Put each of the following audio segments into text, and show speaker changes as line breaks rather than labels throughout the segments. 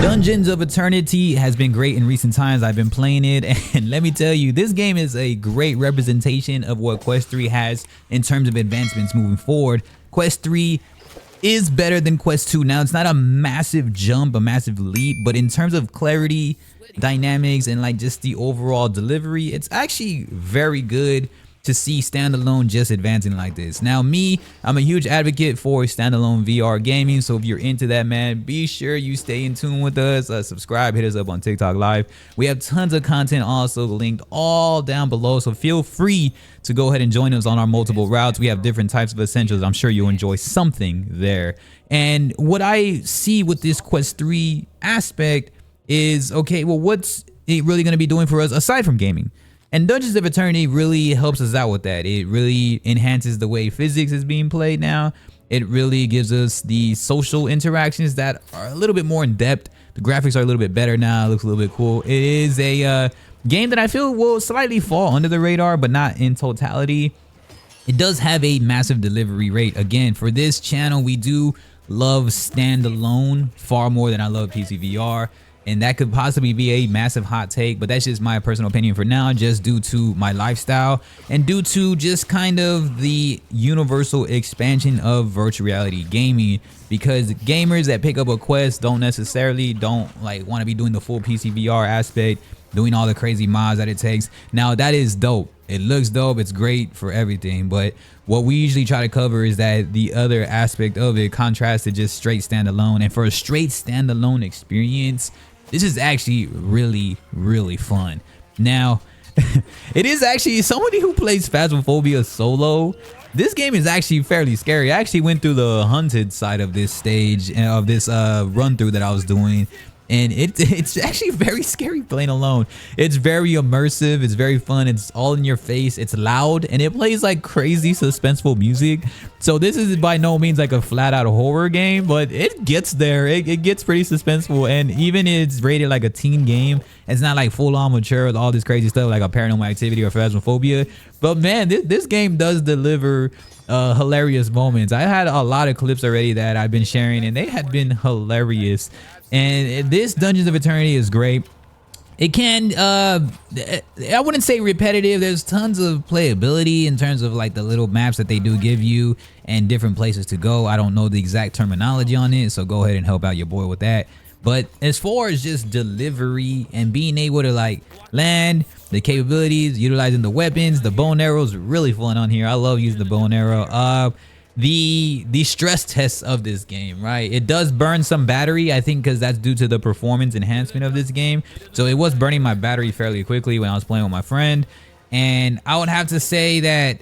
Dungeons of Eternity has been great in recent times. I've been playing it, and let me tell you, this game is a great representation of what Quest 3 has in terms of advancements moving forward. Quest 3 is better than Quest 2. Now, it's not a massive jump, a massive leap, but in terms of clarity, dynamics, and like just the overall delivery, it's actually very good to see standalone just advancing like this. Now me, I'm a huge advocate for standalone VR gaming, so if you're into that, man, be sure you stay in tune with us. Subscribe, hit us up on TikTok Live. We have tons of content also linked all down below, so feel free to go ahead and join us on our multiple routes. We have different types of essentials. I'm sure you'll enjoy something there. And what I see with this Quest 3 aspect is, okay, well, what's it really going to be doing for us aside from gaming? And Dungeons of Eternity really helps us out with that. It really enhances the way physics is being played now. It really gives us the social interactions that are a little bit more in depth. The graphics are a little bit better now. It looks a little bit cool. It is a game that I feel will slightly fall under the radar, but not in totality. It does have a massive delivery rate. Again, for this channel, we do love standalone far more than I love PC VR. And that could possibly be a massive hot take, but that's just my personal opinion for now, just due to my lifestyle and due to just kind of the universal expansion of virtual reality gaming, because gamers that pick up a Quest don't necessarily like want to be doing the full PC VR aspect, doing all the crazy mods that it takes. Now that is dope. It looks dope. It's great for everything. But what we usually try to cover is that the other aspect of it contrasts to just straight standalone. And for a straight standalone experience, this is actually really, really fun. Now, it is actually somebody who plays Phasmophobia solo. This game is actually fairly scary. I actually went through the hunted side of this stage, of this run through that I was doing. And it's actually very scary playing alone. It's very immersive. It's very fun. It's all in your face. It's loud, and it plays like crazy suspenseful music. So this is by no means like a flat out horror game, but it gets there. It gets pretty suspenseful, and even it's rated like a teen game. It's not like full on mature with all this crazy stuff like a Paranormal Activity or Phasmophobia. But man, this game does deliver hilarious moments. I had a lot of clips already that I've been sharing, and they had been hilarious. And this Dungeons of Eternity is great. It can, I wouldn't say repetitive. There's tons of playability in terms of like the little maps that they do give you and different places to go. I don't know the exact terminology on it, so go ahead and help out your boy with that. But as far as just delivery and being able to like land, the capabilities, utilizing the weapons, the bow and arrows, really fun on here. I love using the bow and arrow. The stress tests of this game, right? It does burn some battery, I think, because that's due to the performance enhancement of this game. So it was burning my battery fairly quickly when I was playing with my friend. And I would have to say that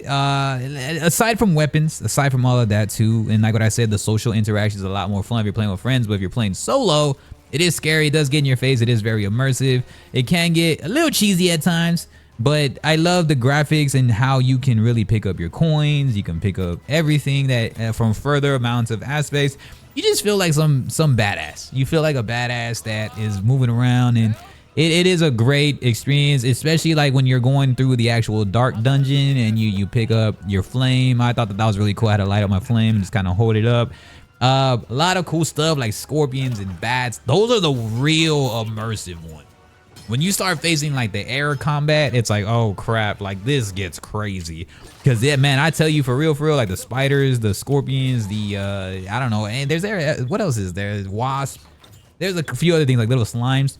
aside from weapons, aside from all of that too, and like what I said, the social interaction is a lot more fun if you're playing with friends. But if you're playing solo, it is scary. It does get in your face. It is very immersive. It can get a little cheesy at times. But I love the graphics and how you can really pick up your coins. You can pick up everything that from further amounts of aspects. You just feel like some badass. You feel like a badass that is moving around, and it is a great experience, especially like when you're going through the actual dark dungeon and you pick up your flame. I thought that was really cool. I had to light up my flame and just kind of hold it up. A lot of cool stuff like scorpions and bats. Those are the real immersive ones. When you start facing like the air combat, it's like, oh crap, like this gets crazy. Cause yeah, man, I tell you for real, like the spiders, the scorpions, the I don't know, and there's what else is there? There's wasp. There's a few other things like little slimes.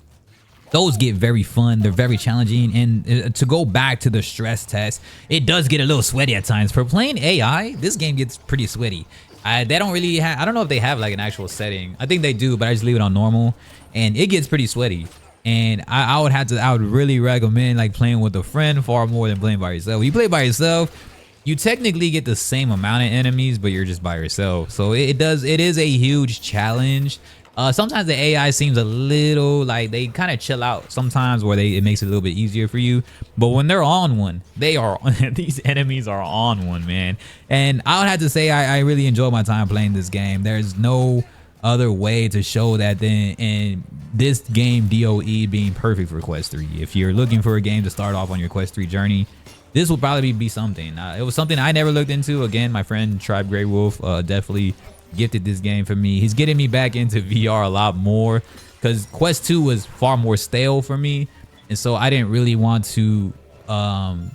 Those get very fun. They're very challenging. And to go back to the stress test, it does get a little sweaty at times. For playing AI, this game gets pretty sweaty. They don't really have, I don't know if they have like an actual setting. I think they do, but I just leave it on normal, and it gets pretty sweaty. And I would really recommend like playing with a friend far more than playing by yourself. When you play by yourself, you technically get the same amount of enemies, but you're just by yourself. So it is a huge challenge. Sometimes the AI seems a little like they kind of chill out sometimes, where it makes it a little bit easier for you. But when they're on one, these enemies are on one, man. And I would have to say I really enjoy my time playing this game. There's no other way to show that than in this game, DOE being perfect for Quest 3. If you're looking for a game to start off on your Quest 3 journey, this will probably be something. It was something I never looked into. Again, my friend Tribe Grey Wolf definitely gifted this game for me. He's getting me back into VR a lot more, because Quest 2 was far more stale for me, and so I didn't really want to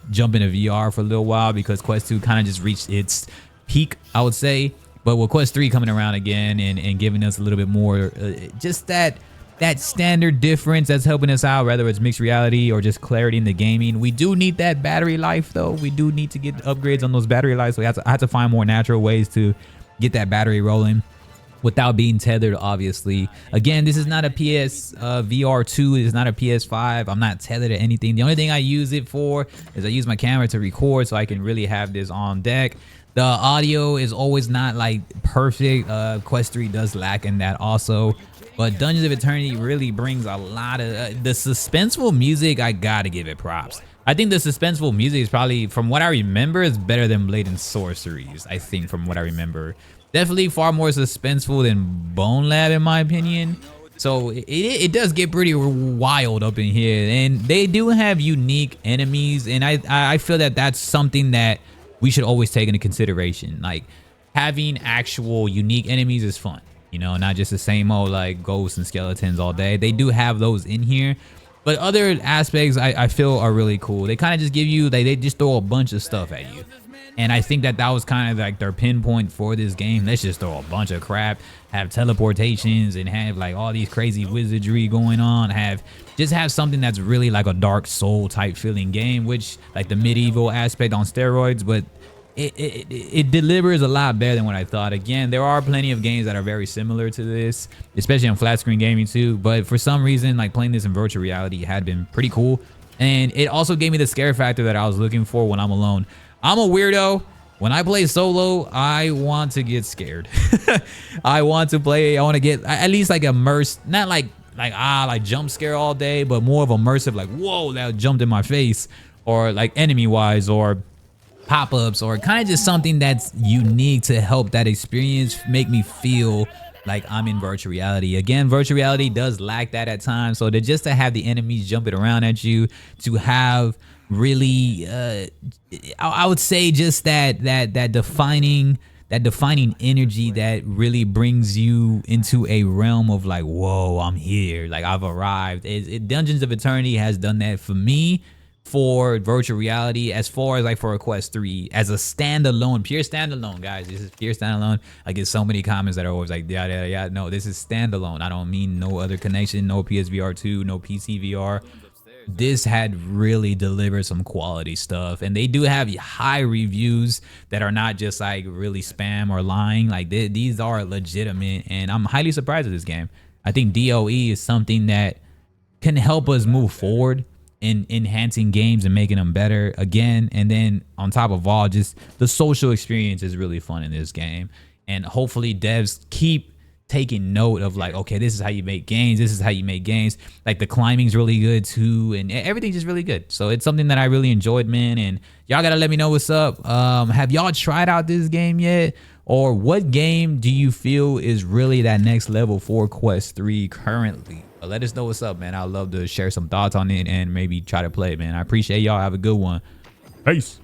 jump into VR for a little while because Quest 2 kind of just reached its peak, I would say. But with Quest 3 coming around again and giving us a little bit more, just that standard difference that's helping us out, whether it's mixed reality or just clarity in the gaming. We do need that battery life though. We do need to get upgrades on those battery life. So I have to find more natural ways to get that battery rolling without being tethered, obviously. Again, this is not a PS VR 2. It's not a PS5. I'm not tethered to anything. The only thing I use it for is I use my camera to record so I can really have this on deck. The audio is always not like perfect. Quest 3 does lack in that also. But Dungeons of Eternity really brings a lot of the suspenseful music. I gotta give it props. I think the suspenseful music is probably, from what I remember, is better than Blade and Sorceries. I think from what I remember, definitely far more suspenseful than Bone Lab in my opinion. So it does get pretty wild up in here, and they do have unique enemies, and I feel that that's something that we should always take into consideration. Like having actual unique enemies is fun. You know, not just the same old like ghosts and skeletons all day. They do have those in here, but other aspects I feel are really cool. They kind of just give you, they just throw a bunch of stuff at you. And I think that was kind of like their pinpoint for this game. Let's just throw a bunch of crap, have teleportations, and have like all these crazy wizardry going on. Just have something that's really like a Dark Soul type feeling game, which like the medieval aspect on steroids, but it delivers a lot better than what I thought. Again, there are plenty of games that are very similar to this, especially on flat screen gaming too. But for some reason, like playing this in virtual reality had been pretty cool. And it also gave me the scare factor that I was looking for when I'm alone. I'm a weirdo. When I play solo, I want to get scared. I want to get at least like immersed, not like jump scare all day, but more of immersive, like, whoa, that jumped in my face, or like enemy wise, or pop-ups, or kind of just something that's unique to help that experience make me feel like I'm in virtual reality. Again, virtual reality does lack that at times. So just to have the enemies jumping around at you, to have really I would say just that defining energy that really brings you into a realm of like, whoa, I'm here, like I've arrived. Dungeons of Eternity has done that for me for virtual reality. As far as like for a Quest 3 as a standalone, pure standalone, guys, this is pure standalone. I get so many comments that are always like, yeah, no, this is standalone. I don't mean no other connection, no PSVR 2, no PC VR. This had really delivered some quality stuff, and they do have high reviews that are not just like really spam or lying. Like these are legitimate, and I'm highly surprised with this game. I think DOE is something that can help us move forward in enhancing games and making them better again. And then on top of all, just the social experience is really fun in this game, and hopefully devs keep taking note of like, okay, this is how you make games. This is how you make games. Like the climbing's really good too, and everything's just really good. So it's something that I really enjoyed, man. And y'all gotta let me know what's up. Have y'all tried out this game yet? Or what game do you feel is really that next level for Quest 3 currently? Let us know what's up, man. I'd love to share some thoughts on it and maybe try to play it, man. I appreciate y'all. Have a good one. Peace.